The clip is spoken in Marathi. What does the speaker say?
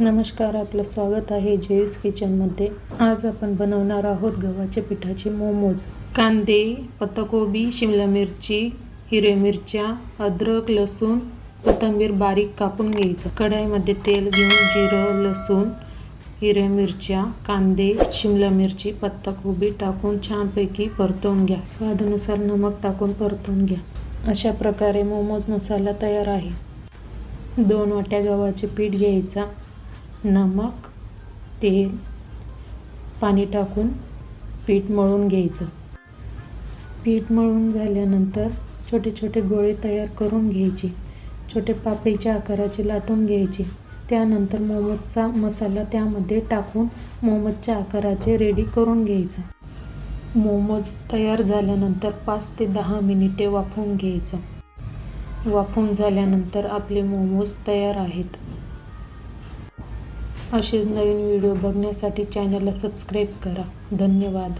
नमस्कार, आपलं स्वागत आहे जयूस किचनमध्ये। आज आपण बनवणार आहोत गव्हाच्या पिठाचे मोमोज। कांदे, पत्ताकोबी, शिमला मिरची, हिरव्या मिरच्या, अद्रक, लसूण, कोथिंबीर बारीक कापून घ्यायचं। कढईमध्ये तेल घेऊन जिरं, लसूण, हिरव्या मिरच्या, कांदे, शिमला मिरची, पत्ताकोबी टाकून छानपैकी परतवून घ्या। स्वादानुसार नमक टाकून परतवून घ्या। अशा प्रकारे मोमोज मसाला तयार आहे। 2 वाट्या गव्हाचे पीठ घ्यायचा, नमक, तेल, पाणी टाकून पीठ मळून घ्यायचं। पीठ मळून झाल्यानंतर छोटे छोटे गोळे तयार करून घ्यायचे। छोटे पापडीच्या आकाराचे लाटून घ्यायचे। त्यानंतर मोमोजचा मसाला त्यामध्ये टाकून मोमोजच्या आकाराचे रेडी करून घ्यायचं। मोमोज तयार झाल्यानंतर 5 ते 10 मिनिटे वाफवून घ्यायचं। वाफवून झाल्यानंतर आपले मोमोज तयार आहेत। असेच नवीन व्हिडिओ बघण्यासाठी चॅनलला सबस्क्राईब करा। धन्यवाद।